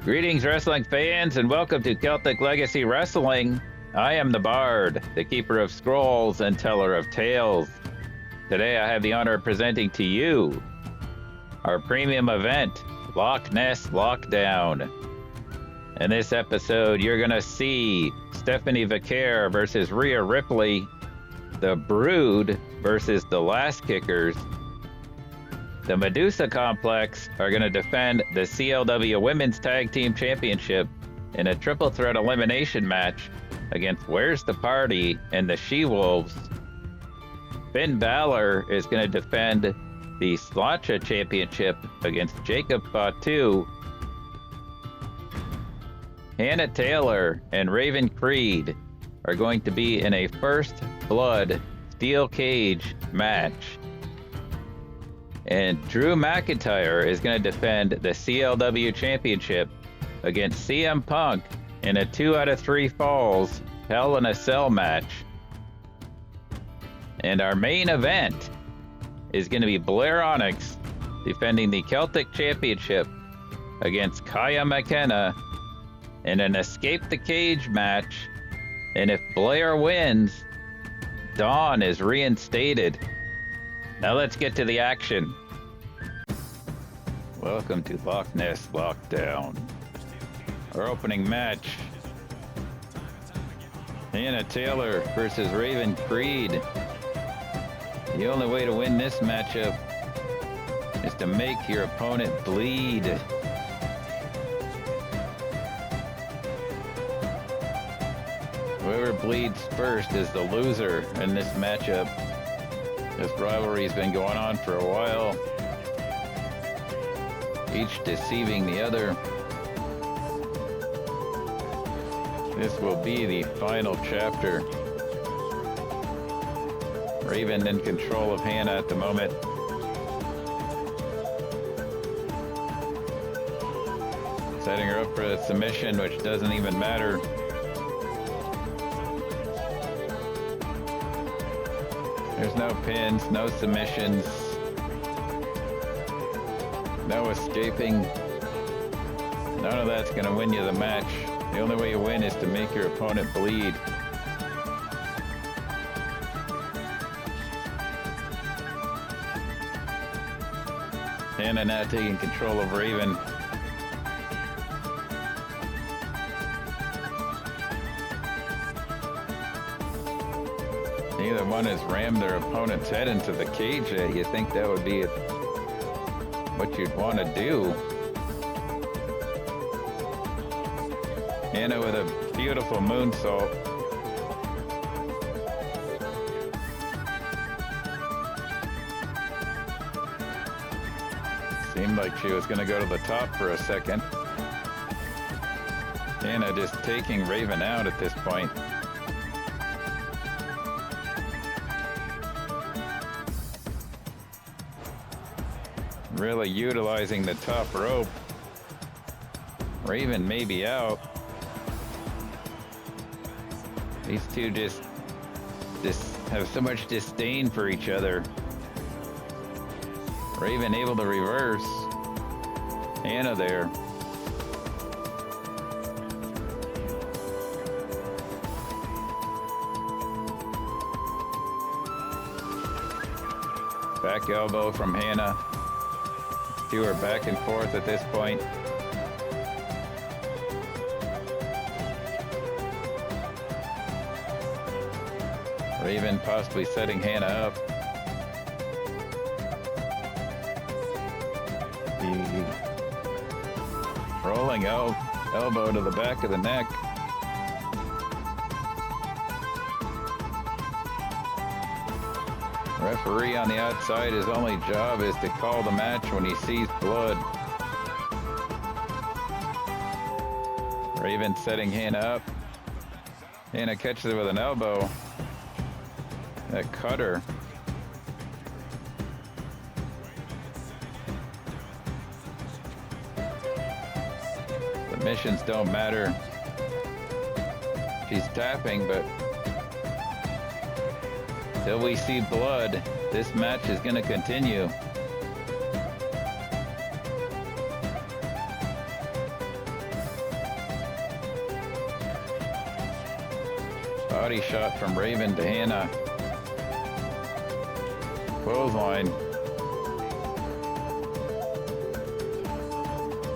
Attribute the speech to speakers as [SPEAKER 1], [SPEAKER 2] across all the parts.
[SPEAKER 1] Greetings, wrestling fans, and welcome to Celtic Legacy Wrestling. I am the Bard, the keeper of scrolls and teller of tales. Today I have the honor of presenting to you our premium event, Loch Ness Lockdown. In this episode, you're going to see Stephanie Vaquer versus Rhea Ripley, The Brood versus the Last Kickers. The Medusa Complex are going to defend the CLW Women's Tag Team Championship in a triple threat elimination match against Where's the Party and the Shewolves. Finn Balor is going to defend the Sláinte Championship against Jacob Fatu. Hannah Taylor and Raven Creed are going to be in a first blood steel cage match. And Drew McIntyre is going to defend the CLW Championship against CM Punk in a 2 out of 3 falls Hell in a Cell match. And our main event is going to be Blair Onyx defending the Celtic Championship against Kaia McKenna in an Escape the Cage match. And if Blair wins, Dawn is reinstated. Now let's get to the action. Welcome to Loch Ness Lockdown. Our opening match, Hannah Taylor versus Raven Creed. The only way to win this matchup is to make your opponent bleed. Whoever bleeds first is the loser in this matchup. This rivalry's been going on for a while, each deceiving the other. This will be the final chapter. Raven in control of Hannah at the moment. Setting her up for a submission, which doesn't even matter. There's no pins, no submissions, no escaping. None of that's going to win you the match. The only way you win is to make your opponent bleed. Hannah now taking control of Raven. Neither one has rammed their opponent's head into the cage yet. You think that would be what you'd want to do. Hannah with a beautiful moonsault. Seemed like she was going to go to the top for a second. Hannah just taking Raven out at this point. Really utilizing the top rope. Raven may be out. These two just have so much disdain for each other. Raven able to reverse. Hannah there. Back elbow from Hannah. Two are back and forth at this point. Raven possibly setting Hannah up. The rolling elbow to the back of the neck. Referee on the outside, his only job is to call the match when he sees blood. Raven setting Hannah up. Hannah catches her with an elbow. That cutter. Submissions don't matter. She's tapping, but till we see blood, this match is going to continue. body shot from Raven to Hannah. Clothesline.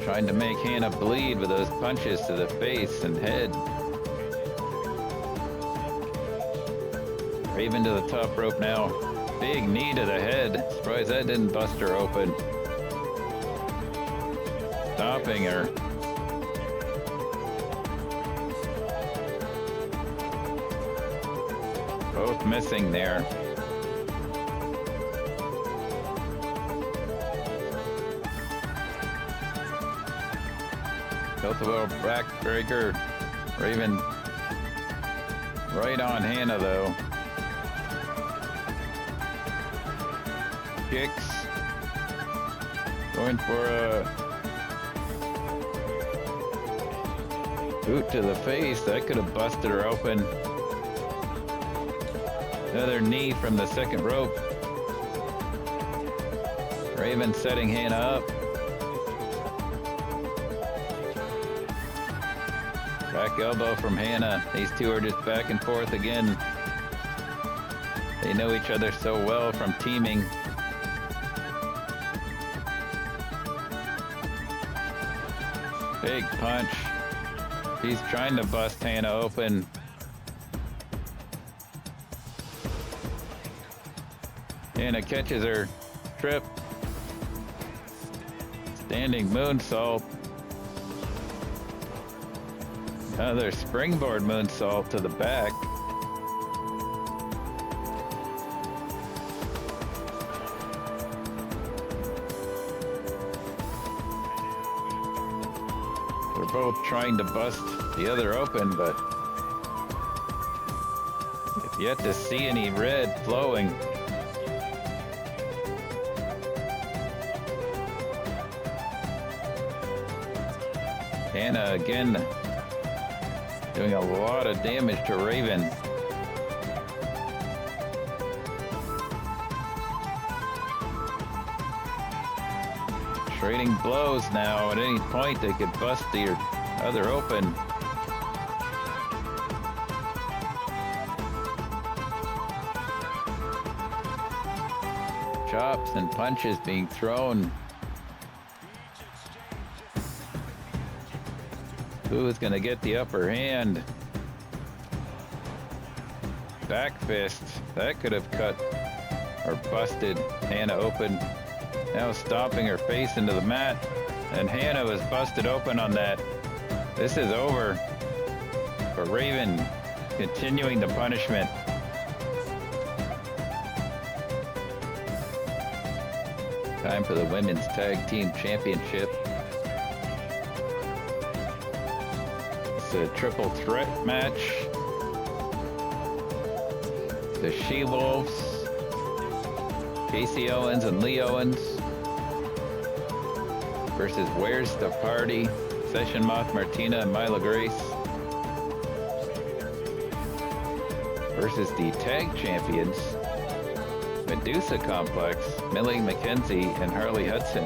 [SPEAKER 1] Trying to make Hannah bleed with those punches to the face and head. Raven to the top rope now. Big knee to the head. Surprised that didn't bust her open. Stopping her. Both missing there. Tiltable backbreaker. Raven right on Hannah though. Kicks. Going for a boot to the face. That could have busted her open. Another knee from the second rope. Raven setting Hannah up. Back elbow from Hannah. These two are just back and forth again. They know each other so well from teaming. Big punch. He's trying to bust Hannah open. Hannah catches her. Trip. Standing moonsault. Another springboard moonsault to the back. They're both trying to bust the other open, but I've yet to see any red flowing. Hannah again doing a lot of damage to Raven. Trading blows now. At any point they could bust the other open. Chops and punches being thrown. Who's gonna get the upper hand? Back fist. That could have cut or busted Hannah open. Now stomping her face into the mat. And Hannah was busted open on that. This is over for Raven, continuing the punishment. Time for the Women's Tag Team Championship. It's a triple threat match. The Shewolves, Kasey Owens and Leah Owens versus Where's the Party, Session Moth, Martina, and Myla Grace versus the tag champions, Medusa Complex, Millie, McKenzie, and Harley Hudson.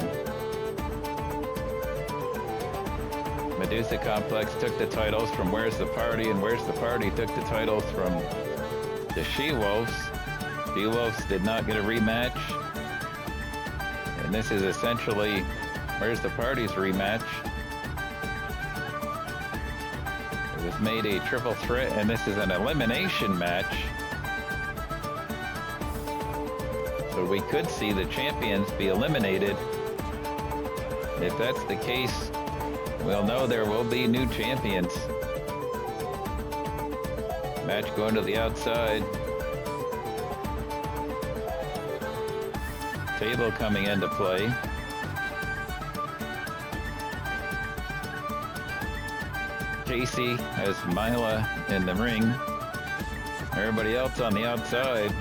[SPEAKER 1] Medusa Complex took the titles from Where's the Party, and Where's the Party took the titles from the Shewolves. Shewolves did not get a rematch. And this is essentially Where's the Party's rematch. It was made a triple threat, and this is an elimination match. So we could see the champions be eliminated. If that's the case, we'll know there will be new champions. Match going to the outside. Table coming into play. Kasey has Myla in the ring. Everybody else on the outside.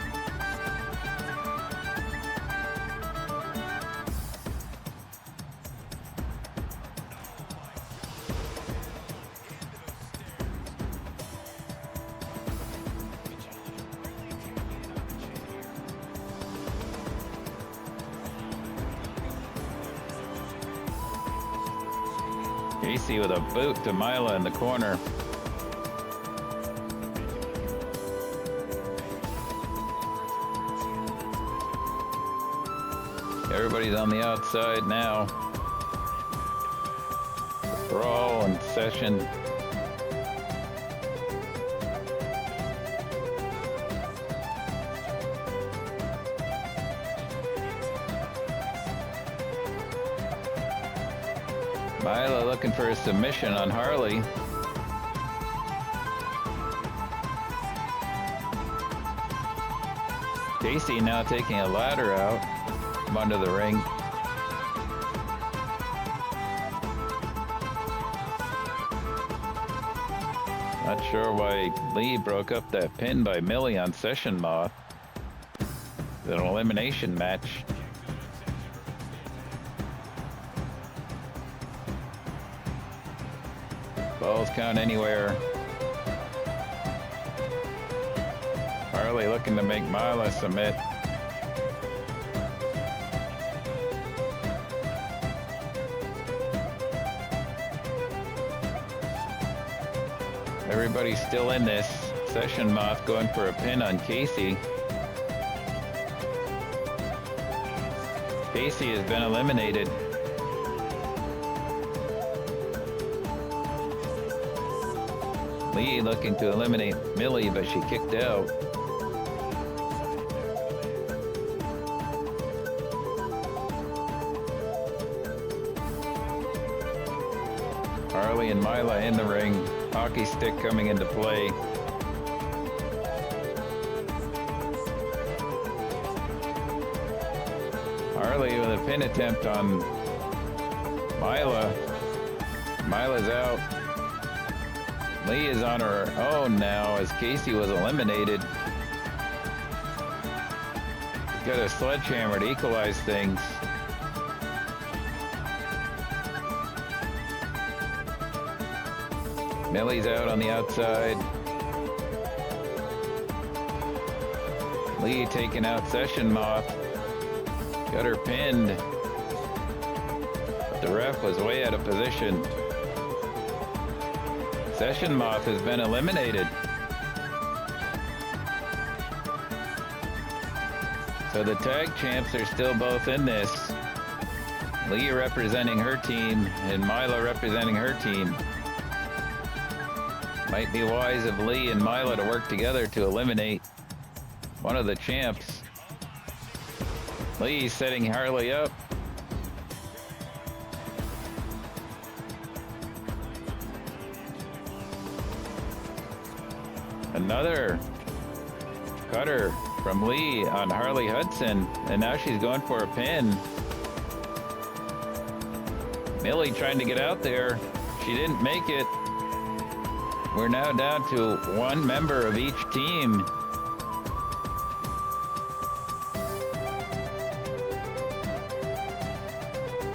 [SPEAKER 1] Kasey with a boot to Myla in the corner. Everybody's on the outside now. Brawl in session. Myla looking for a submission on Harley. Kasey now taking a ladder out from under the ring. Not sure why Lee broke up that pin by Millie on Session Moth. It's an elimination match. Balls count anywhere. Harley looking to make Myla submit. Everybody's still in this. Session Moth going for a pin on Kasey. Kasey has been eliminated. Lee looking to eliminate Millie, but she kicked out. Harley and Myla in the ring. Hockey stick coming into play. Harley with a pin attempt on Myla. Myla's out. Lee is on her own now as Kasey was eliminated. She's got a sledgehammer to equalize things. Millie's out on the outside. Lee taking out Session Moth. Got her pinned. But the ref was way out of position. Session Moth has been eliminated. So the tag champs are still both in this. Leah representing her team and Myla representing her team. Might be wise of Lee and Myla to work together to eliminate one of the champs. Lee setting Harley up. Another cutter from Lee on Harley Hudson, and now she's going for a pin. Millie trying to get out there. She didn't make it. We're now down to one member of each team.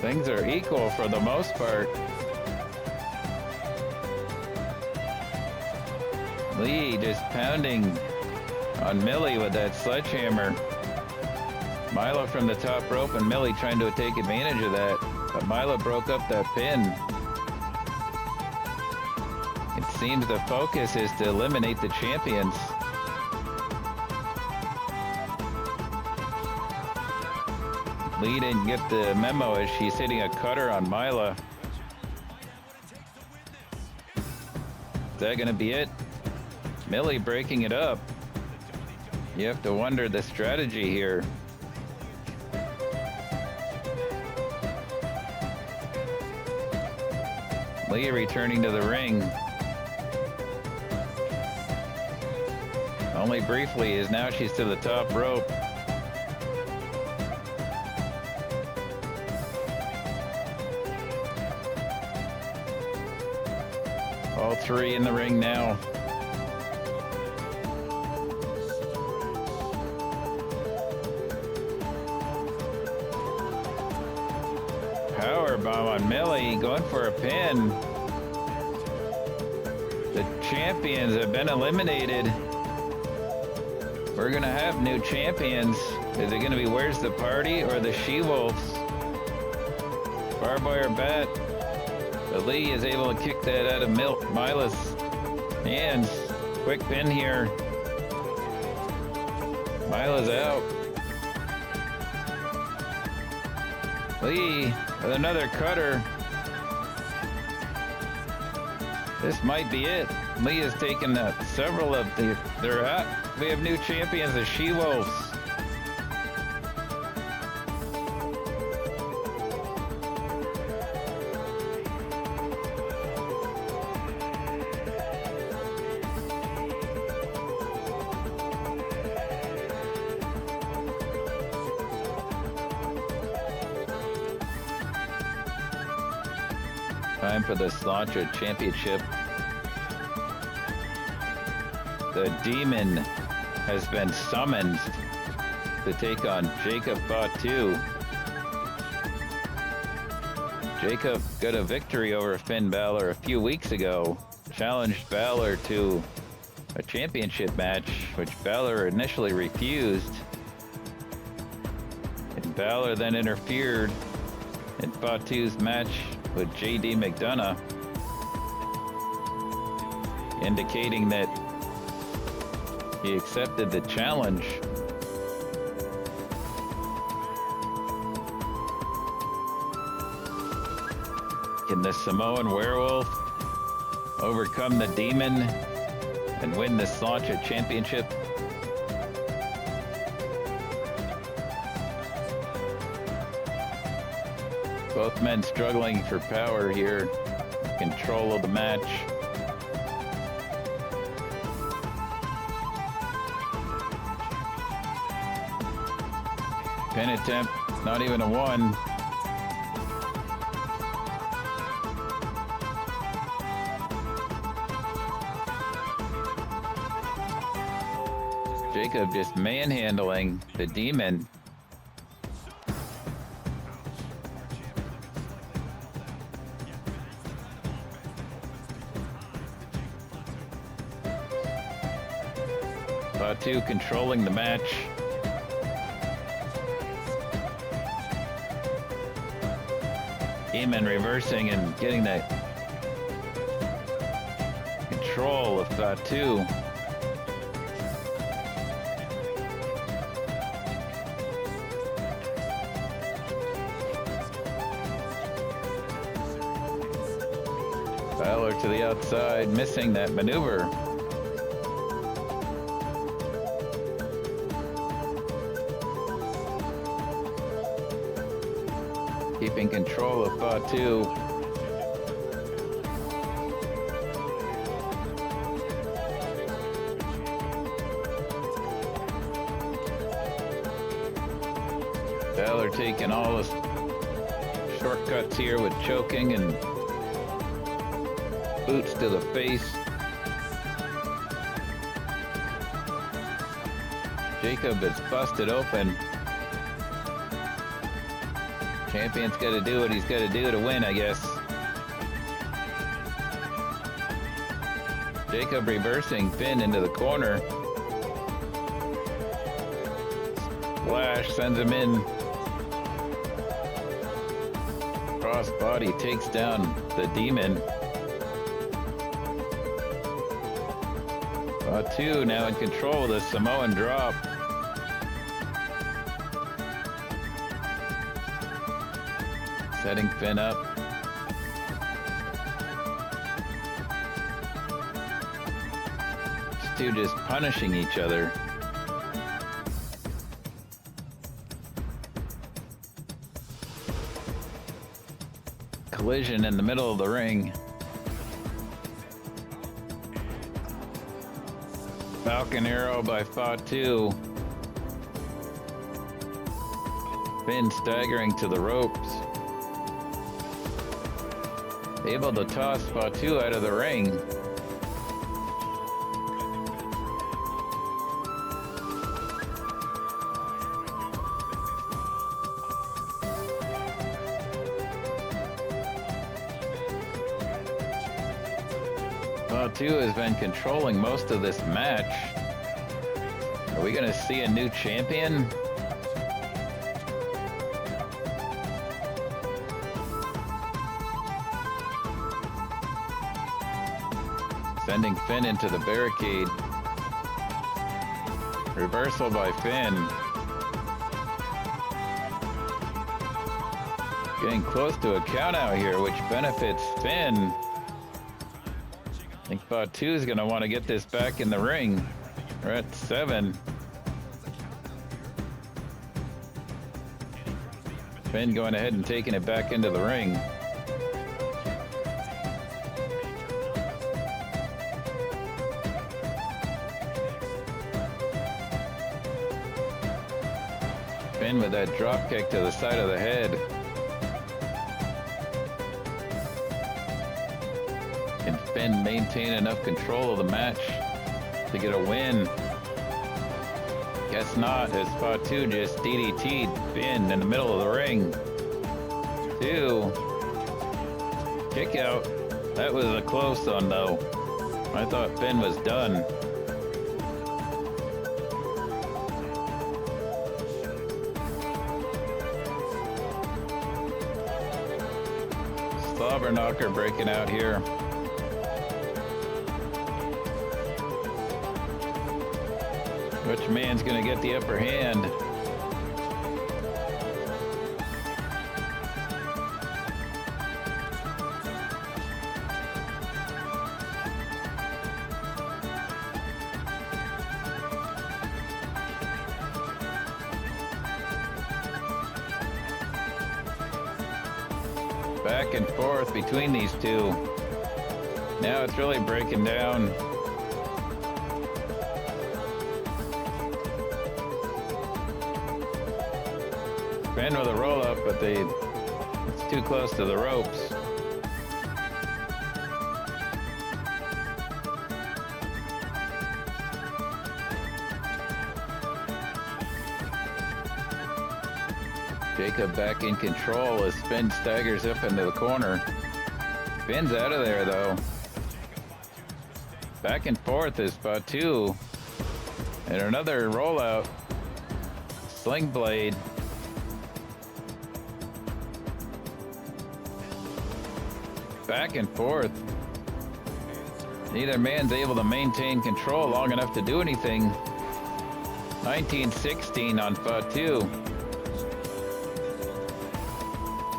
[SPEAKER 1] Things are equal for the most part. Lee just pounding on Millie with that sledgehammer. Myla from the top rope and Millie trying to take advantage of that. But Myla broke up that pin. It seems the focus is to eliminate the champions. Lee didn't get the memo as she's hitting a cutter on Myla. Is that going to be it? Millie breaking it up. You have to wonder the strategy here. Leah returning to the ring. Only briefly, as now she's to the top rope. All three in the ring now. Powerbomb on Millie, going for a pin. The champions have been eliminated. We're going to have new champions. Is it going to be Where's the Party or the Shewolves? Barbed wire bat. But Lee is able to kick that out of Myla's hands. Quick pin here. Myla's out. Lee with another cutter. This might be it. Lee has taken several of they're out. We have new champions, the Shewolves. Time for the Sláinte Championship. The Demon has been summoned to take on Jacob Fatu. Jacob got a victory over Finn Balor a few weeks ago, challenged Balor to a championship match, which Balor initially refused. And Balor then interfered in Fatu's match with JD McDonough, indicating that he accepted the challenge. Can the Samoan werewolf overcome the demon and win the Sláinte Championship? Both men struggling for power here, control of the match. Pin attempt, not even a one. Jacob just manhandling the demon. Fatu controlling the match. Demon reversing and getting that control of Fatu. Balor to the outside, missing that maneuver. Keeping control of Fatu. Balor taking all the shortcuts here with choking and boots to the face. Jacob is busted open. Champion's got to do what he's got to do to win, I guess. Jacob reversing Finn into the corner. Splash sends him in. Crossbody takes down the demon. Fatu now in control of the Samoan drop. Setting Finn up. These two just punishing each other. Collision in the middle of the ring. Falcon arrow by Fatu. Finn staggering to the ropes. Able to toss Fatu out of the ring. Fatu has been controlling most of this match. Are we going to see a new champion? Sending Finn into the barricade. Reversal by Finn. Getting close to a count out here, which benefits Finn. I think Fatu is going to want to get this back in the ring. We're at 7. Finn going ahead and taking it back into the ring. Finn with that drop kick to the side of the head. Can Finn maintain enough control of the match to get a win? Guess not, as Fatu just DDT'd Finn in the middle of the ring. 2. Kick out. That was a close one though. I thought Finn was done. Slobber knocker breaking out here. Which man's gonna get the upper hand? Back and forth between these two. Now it's really breaking down. Finn with a roll up, but it's too close to the ropes. Jacob back in control as Finn staggers up into the corner. Finn's out of there though. Back and forth is Fatu. And another rollout. Sling blade. Back and forth. Neither man's able to maintain control long enough to do anything. 19-16 on Fatu.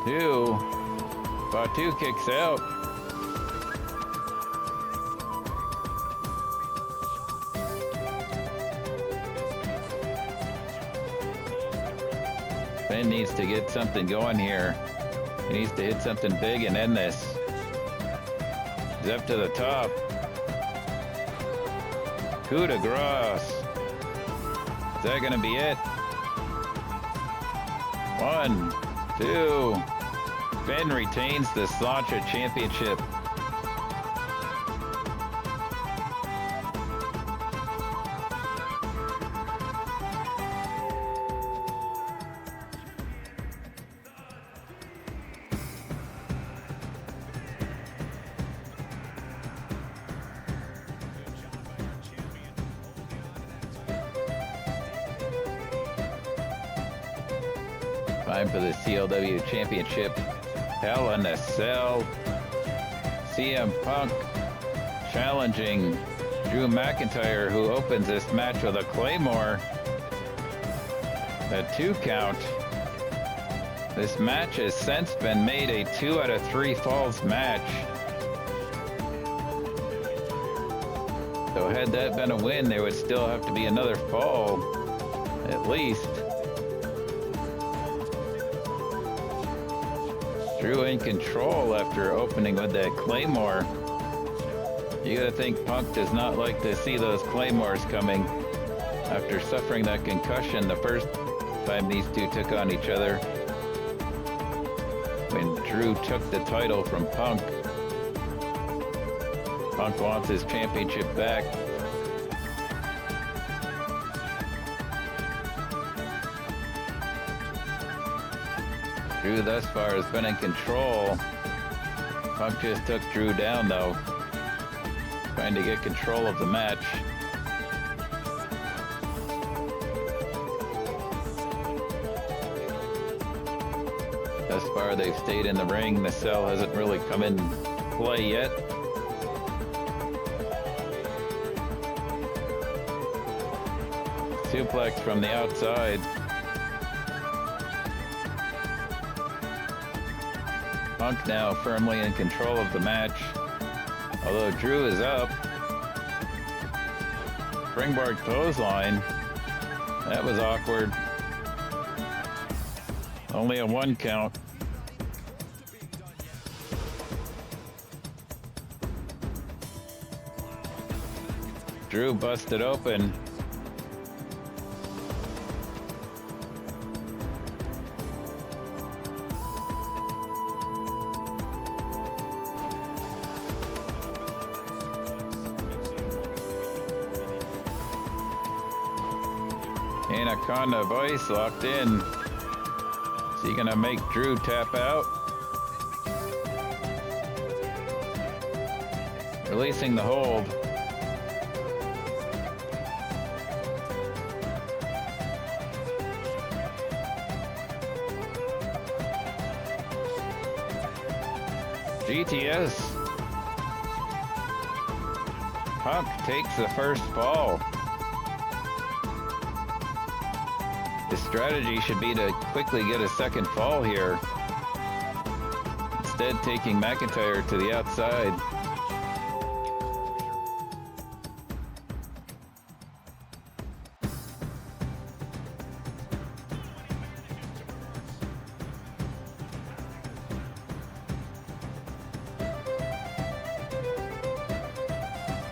[SPEAKER 1] 2. Fatu kicks out. Finn needs to get something going here. He needs to hit something big and end this. He's up to the top. Coup de grace. Is that going to be it? 1, 2. Finn retains the Sláinte Championship. Time for the CLW Championship. Hell in a Cell. CM Punk challenging Drew McIntyre, who opens this match with a Claymore. A 2 count. This match has since been made a 2 out of 3 falls match. So had that been a win, there would still have to be another fall, at least. Drew in control after opening with that Claymore. You gotta think Punk does not like to see those Claymores coming after suffering that concussion the first time these two took on each other. When Drew took the title from Punk. Punk wants his championship back. Drew thus far has been in control. Punk just took Drew down though, trying to get control of the match. Thus far they've stayed in the ring. The cell hasn't really come in play yet. Suplex from the outside. Punk now firmly in control of the match. Although Drew is up. Springboard clothesline. That was awkward. Only a 1 count. Drew busted open. Anaconda Vice locked in. Is he gonna make Drew tap out? Releasing the hold. GTS. Punk takes the first fall. His strategy should be to quickly get a second fall here. Instead, taking McIntyre to the outside.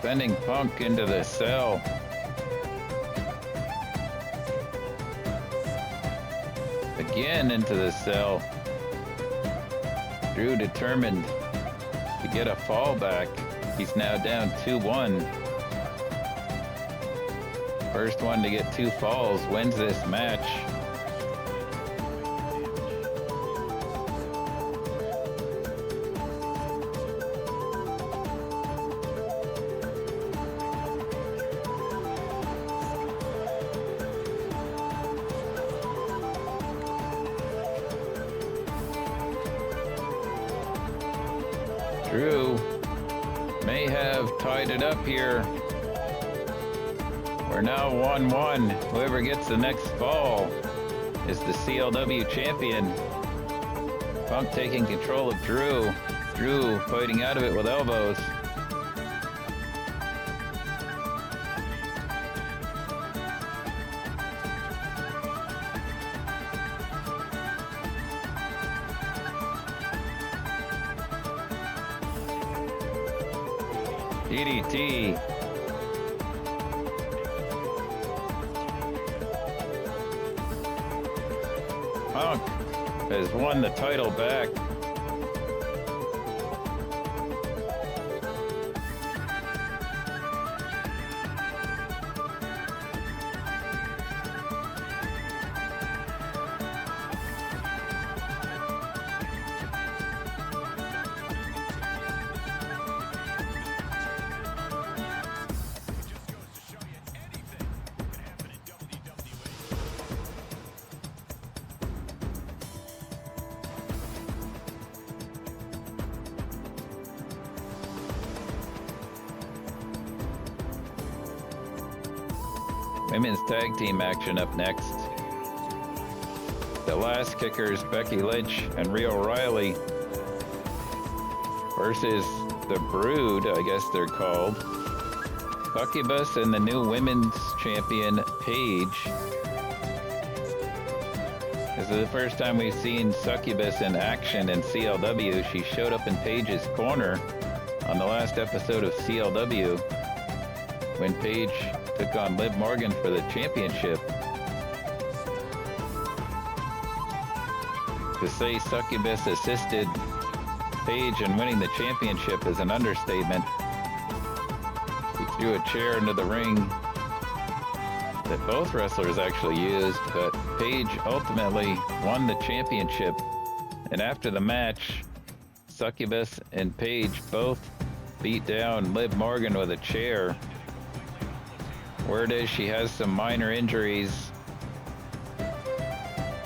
[SPEAKER 1] Sending Punk into the cell. Again into the cell. Drew determined to get a fall back. He's now down 2-1. First one to get 2 falls wins this match. Drew may have tied it up here. We're now 1-1. Whoever gets the next fall is the CLW champion. Punk taking control of Drew. Drew fighting out of it with elbows. DDT. Punk has won the title back. Women's tag team action up next. The last kickers, Becky Lynch and Rhea O'Reilly, versus the Brood, I guess they're called. Succubus and the new women's champion, Paige. This is the first time we've seen Succubus in action in CLW. She showed up in Paige's corner on the last episode of CLW when Paige took on Liv Morgan for the championship. To say Succubus assisted Paige in winning the championship is an understatement. He threw a chair into the ring that both wrestlers actually used, but Paige ultimately won the championship. And after the match, Succubus and Paige both beat down Liv Morgan with a chair. Word is she has some minor injuries,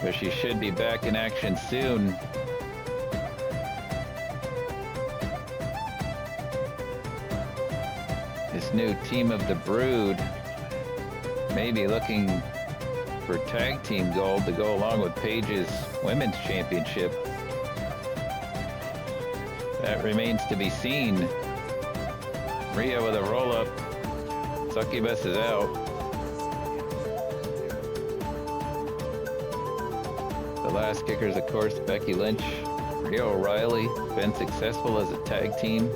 [SPEAKER 1] but she should be back in action soon. This new team of the Brood may be looking for tag team gold to go along with Paige's women's championship. That remains to be seen. Rhea with a roll-up. Succubus is out. The last kickers, of course, Becky Lynch. Rhea O'Reilly, been successful as a tag team.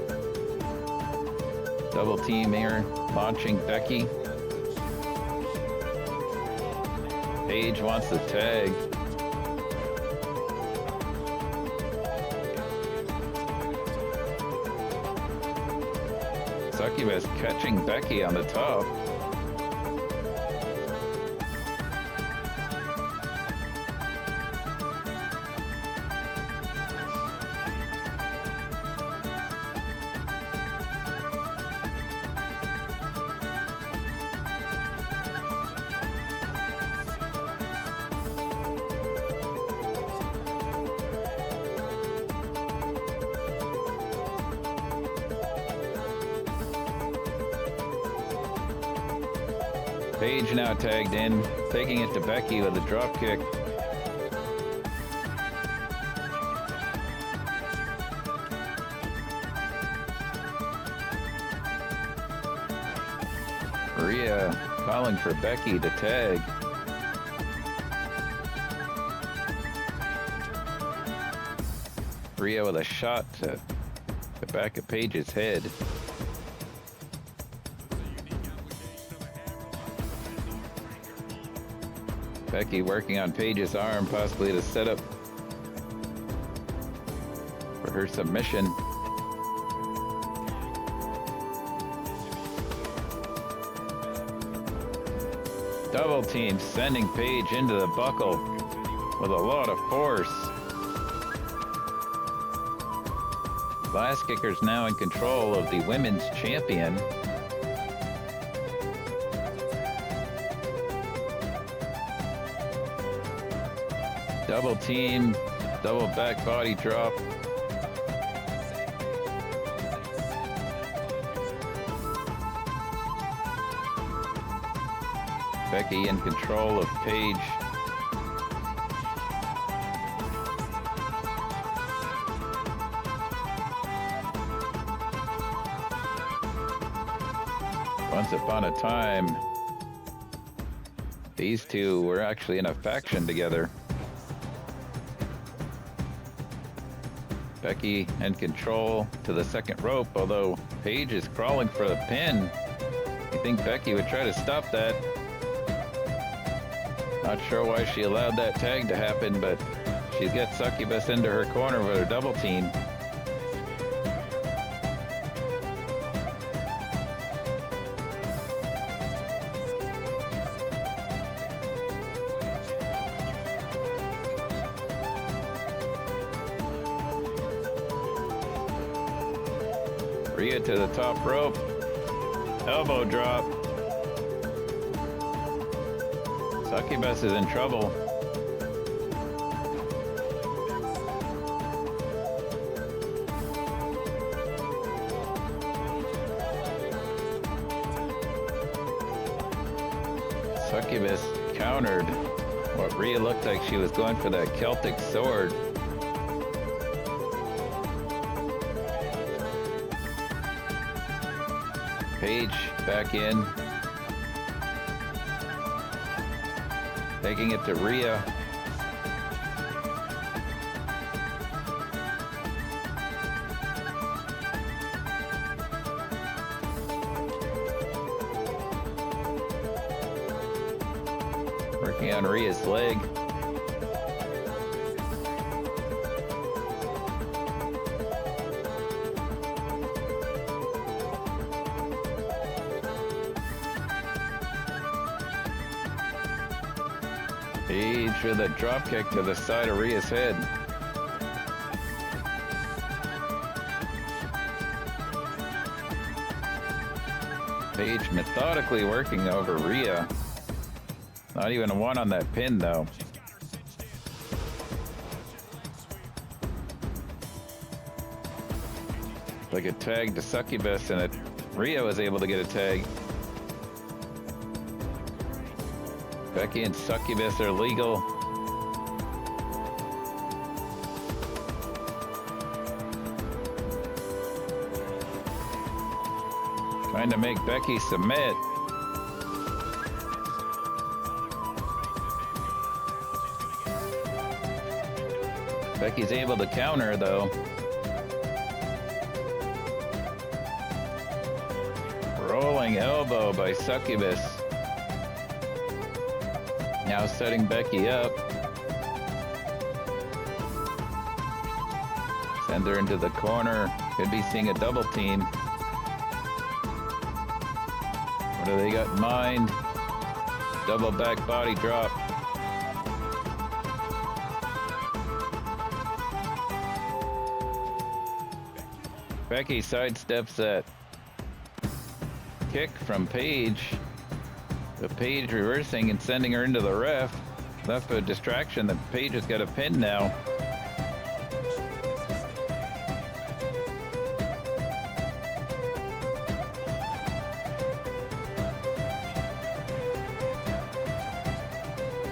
[SPEAKER 1] Double team here, launching Becky. Paige wants the tag. Succubus catching Becky on the top. Paige now tagged in, taking it to Becky with a drop kick. Rhea calling for Becky to tag. Rhea with a shot to the back of Paige's head. Becky working on Paige's arm, possibly to set up for her submission. Double team sending Paige into the buckle with a lot of force. Glass Kicker's now in control of the women's champion. Double team, double back body drop. Becky in control of Paige. Once upon a time, these two were actually in a faction together. Becky in control to the second rope, although Paige is crawling for the pin. You think Becky would try to stop that? Not sure why she allowed that tag to happen, but she's got Succubus into her corner with her double team. Rhea to the top rope. Elbow drop. Succubus is in trouble. Succubus countered what Rhea looked like she was going for that Celtic sword. Paige back in. Taking it to Rhea. Working on Rhea's leg. Paige with a drop kick to the side of Rhea's head. Paige methodically working over Rhea. Not even a one on that pin though. Like a tag to Succubus, and Rhea was able to get a tag. Becky and Succubus are legal. Trying to make Becky submit. Becky's able to counter, though. Rolling elbow by Succubus. Now setting Becky up. Send her into the corner. Could be seeing a double team. What do they got in mind? Double back body drop. Becky sidesteps that kick from Paige. But Paige reversing and sending her into the ref. Left a distraction that Paige has got a pin now.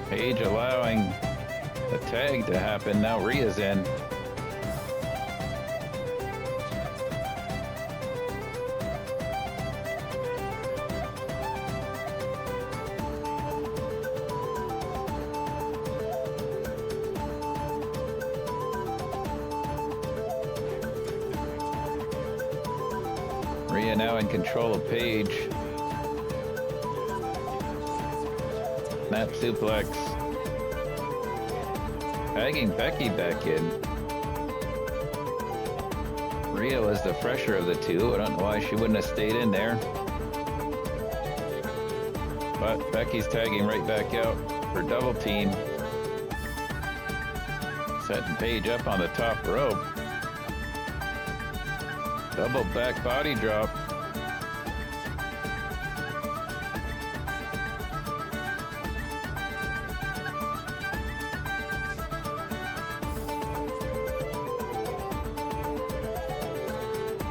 [SPEAKER 1] Paige allowing the tag to happen. Now Rhea's in. Rhia now in control of Paige. Snap suplex. Tagging Becky back in. Rhia was the fresher of the two. I don't know why she wouldn't have stayed in there. But Becky's tagging right back out for double team. Setting Paige up on the top rope. Double back body drop.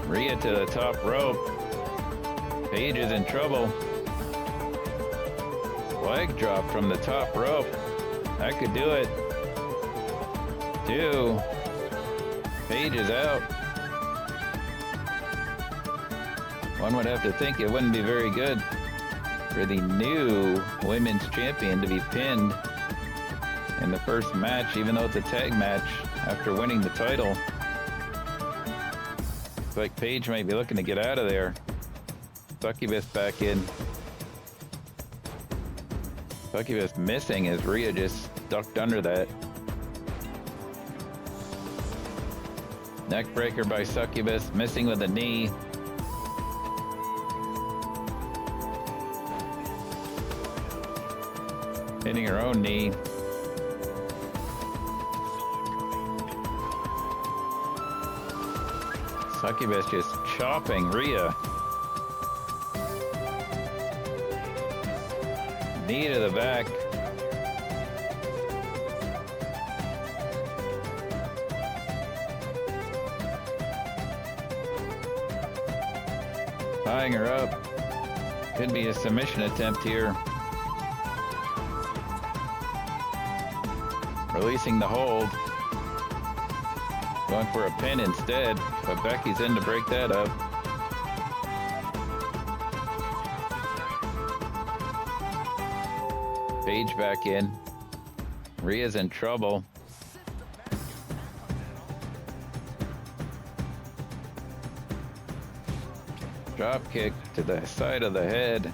[SPEAKER 1] Rhia to the top rope. Paige is in trouble. Leg drop from the top rope. That could do it. 2. Paige is out. One would have to think it wouldn't be very good for the new women's champion to be pinned in the first match, even though it's a tag match after winning the title. Looks like Paige might be looking to get out of there. Succubus back in. Succubus missing as Rhea just ducked under that. Neck breaker by Succubus, missing with a knee. Hitting her own knee. Succubus just chopping Rhea. Knee to the back. Tying her up. Could be a submission attempt here. Releasing the hold. Going for a pin instead, but Becky's in to break that up. Paige back in. Rhea's in trouble. Drop kick to the side of the head.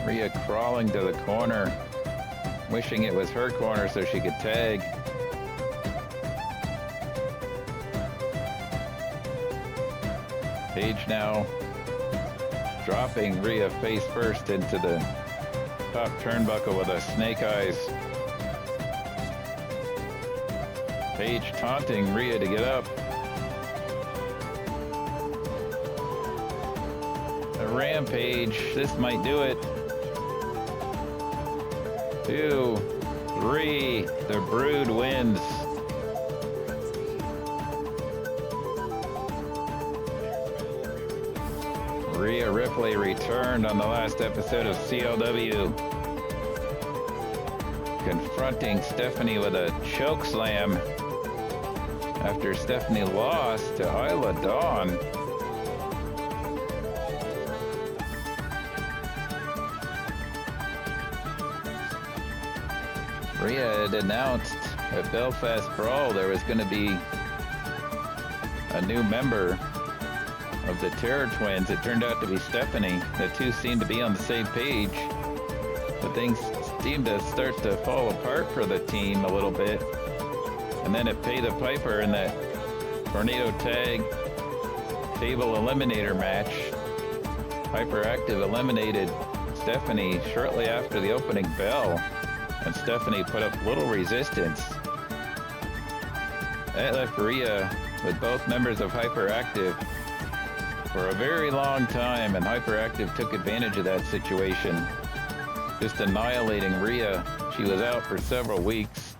[SPEAKER 1] Rhea crawling to the corner. Wishing it was her corner so she could tag. Paige now dropping Rhea face first into the top turnbuckle with a snake eyes. Paige taunting Rhea to get up. A rampage. This might do it. 2, 3. The Brood wins. Rhea Ripley returned on the last episode of CLW, confronting Stephanie with a choke slam after Stephanie lost to Isla Dawn. Rhea had announced at Belfast Brawl there was going to be a new member of the Terror Twins. It turned out to be Stephanie. The two seemed to be on the same page, but things seemed to start to fall apart for the team a little bit. And then at Pay the Piper in that Tornado Tag Table Eliminator match, Hyperactive eliminated Stephanie shortly after the opening bell, and Stephanie put up little resistance. That left Rhea with both members of Hyperactive for a very long time, and Hyperactive took advantage of that situation, just annihilating Rhea. She was out for several weeks.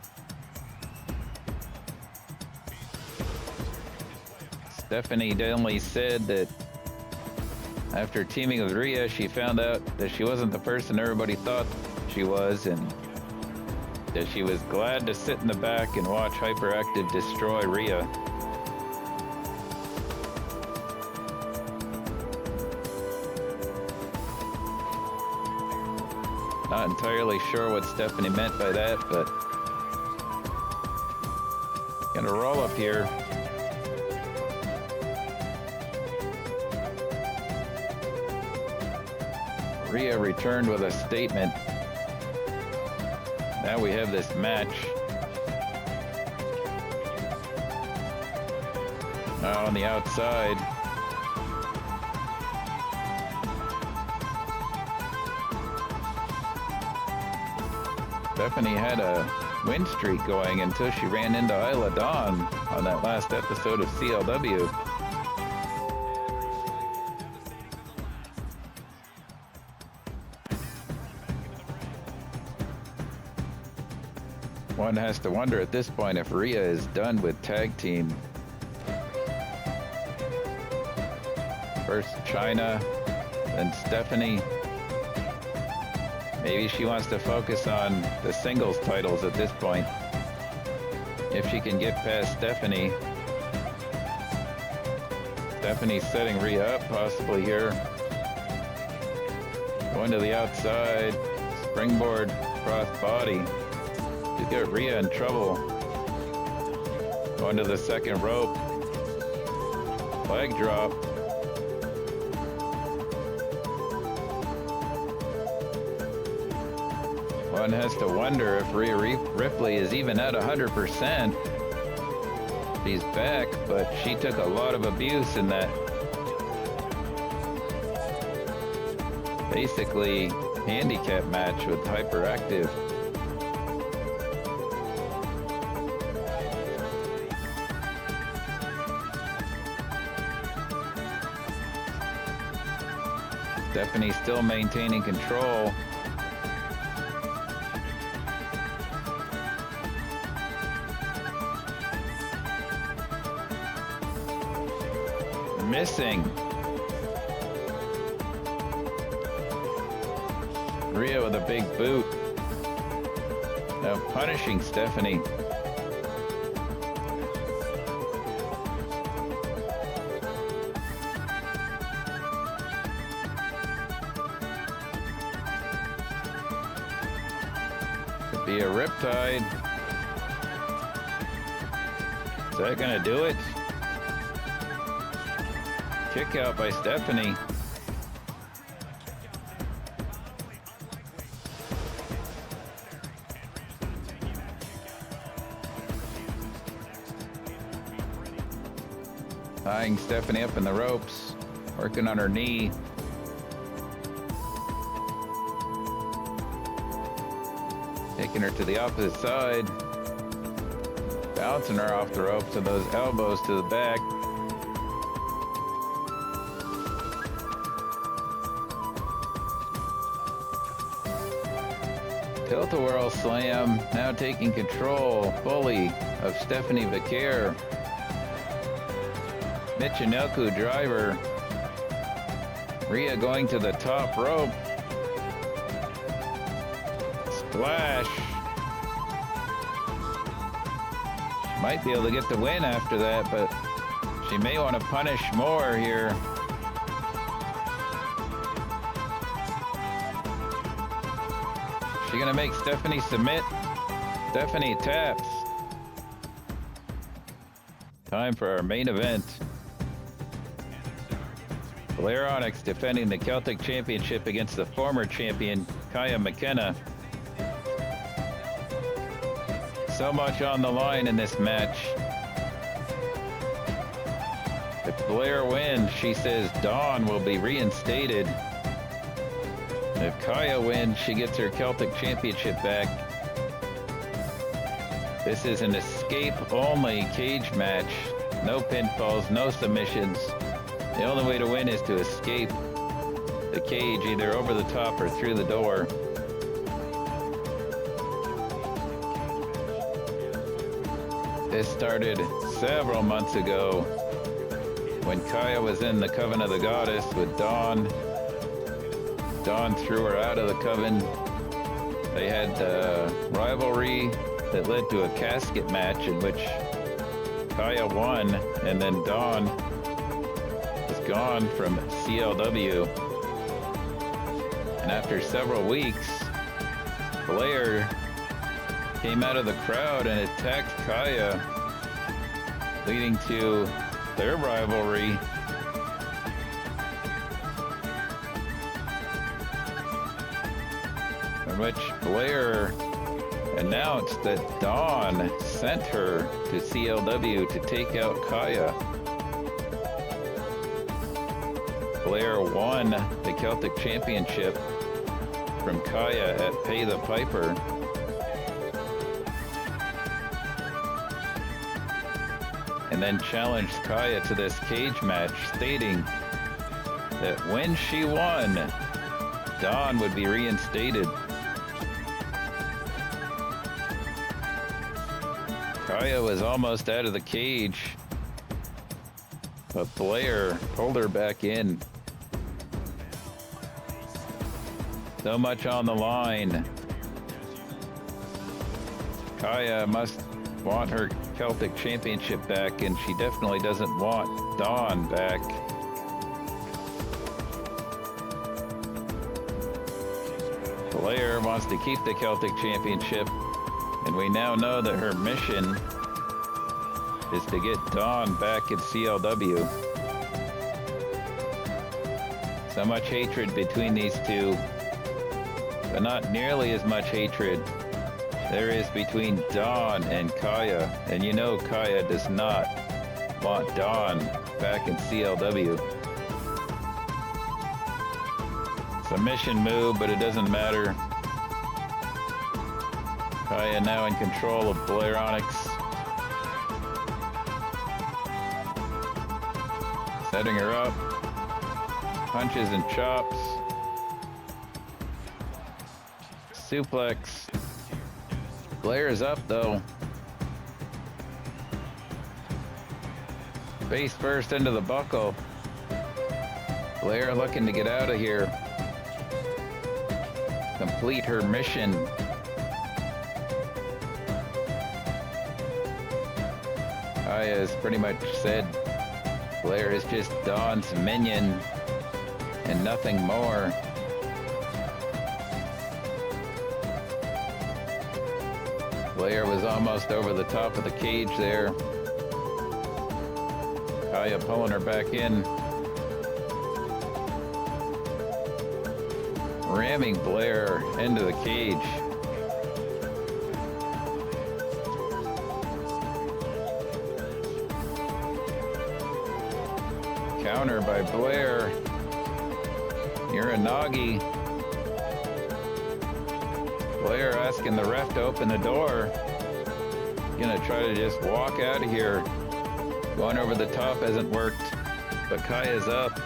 [SPEAKER 1] Stephanie only said that after teaming with Rhea, she found out that she wasn't the person everybody thought she was, and that she was glad to sit in the back and watch Hyperactive destroy Rhea. Not entirely sure what Stephanie meant by that, but gonna roll up here. Rhea returned with a statement. Now we have this match. Now on the outside. Stephanie had a win streak going until she ran into Isla Dawn on that last episode of CLW. One has to wonder at this point if Rhea is done with tag team. First Chyna, then Stephanie. Maybe she wants to focus on the singles titles at this point. If she can get past Stephanie. Stephanie's setting Rhea up possibly here. Going to the outside. Springboard cross body. She's got Rhea in trouble. Going to the second rope. Leg drop. One has to wonder if Rhea Ripley is even at 100%. She's back, but she took a lot of abuse in that basically handicap match with Hyperactive. Stephanie still maintaining control. Missing. Rhea with a big boot. Now punishing Stephanie. Could be a riptide. Is that gonna do it? Kick out by Stephanie. Tying Stephanie up in the ropes, working on her knee. Taking her to the opposite side. Bouncing her off the ropes and those elbows to the back. Tilt-a-whirl slam, now taking control fully of Stephanie Vaquer. Michinoku driver. Rhea going to the top rope. Splash. She might be able to get the win after that, but she may want to punish more here. She gonna make Stephanie submit? Stephanie taps. Time for our main event. Blair Onyx defending the Celtic Championship against the former champion, Kaia McKenna. So much on the line in this match. If Blair wins, she says Dawn will be reinstated. If Kaia wins, she gets her Celtic Championship back. This is an escape-only cage match. No pinfalls, no submissions. The only way to win is to escape the cage, either over the top or through the door. This started several months ago when Kaia was in the Coven of the Goddess with Dawn. Dawn threw her out of the coven. They had a rivalry that led to a casket match in which Kaia won, and then Dawn was gone from CLW. And after several weeks, Blair came out of the crowd and attacked Kaia, leading to their rivalry. In which Blair announced that Dawn sent her to CLW to take out Kaia. Blair won the Celtic Championship from Kaia at Pay the Piper. And then challenged Kaia to this cage match, stating that when she won, Dawn would be reinstated. Kaia was almost out of the cage, but Blair pulled her back in. So much on the line. Kaia must want her Celtic Championship back, and she definitely doesn't want Dawn back. Blair wants to keep the Celtic Championship, and we now know that her mission is to get Dawn back at CLW. So much hatred between these two, but not nearly as much hatred there is between Dawn and Kaia. And you know Kaia does not want Dawn back in CLW. Submission move, but it doesn't matter. Kaia now in control of Blair Onyx. Setting her up. Punches and chops. Suplex. Blair is up though. Face first into the buckle. Blair looking to get out of here. Complete her mission. Kaia has pretty much said Blair is just Dawn's minion and nothing more. Blair was almost over the top of the cage there. Kaia pulling her back in. Ramming Blair into the cage. Counter by Blair. Uranagi. Blair asking the ref to open the door. Gonna try to just walk out of here. Going over the top hasn't worked, but Kaia's up.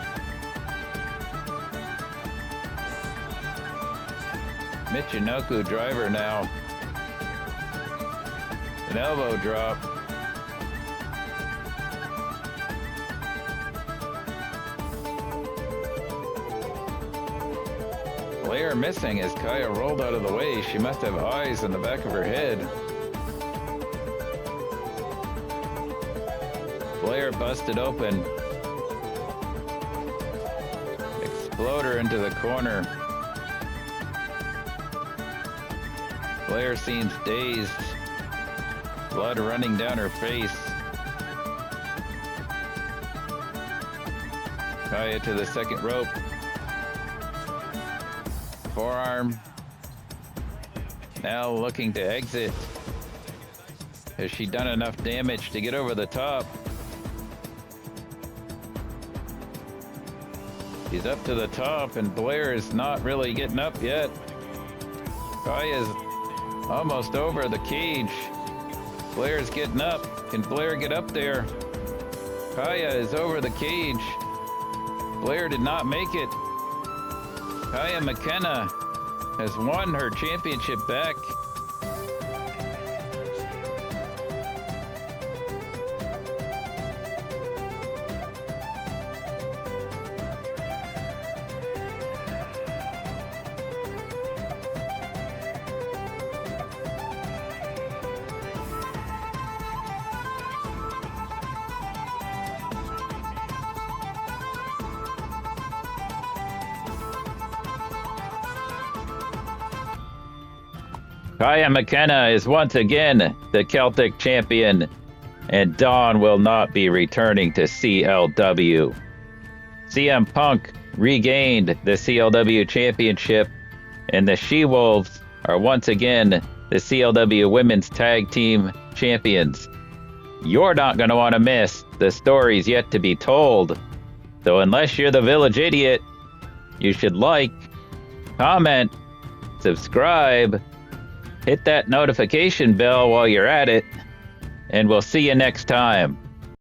[SPEAKER 1] Michinoku driver now. An elbow drop. Blair missing as Kaia rolled out of the way. She must have eyes in the back of her head. Blair busted open. Exploder into the corner. Blair seems dazed. Blood running down her face. Kaia to the second rope. Forearm. Now looking to exit. Has she done enough damage to get over the top? She's up to the top, and Blair is not really getting up yet. Kaia's almost over the cage. Blair's getting up. Can Blair get up there? Kaia is over the cage. Blair did not make it. Kaia McKenna has won her championship back. Kaia McKenna is once again the Celtic champion, and Dawn will not be returning to CLW. CM Punk regained the CLW championship, and the Shewolves are once again the CLW Women's Tag Team champions. You're not going to want to miss the stories yet to be told. So unless you're the village idiot, you should like, comment, subscribe, hit that notification bell while you're at it, and we'll see you next time.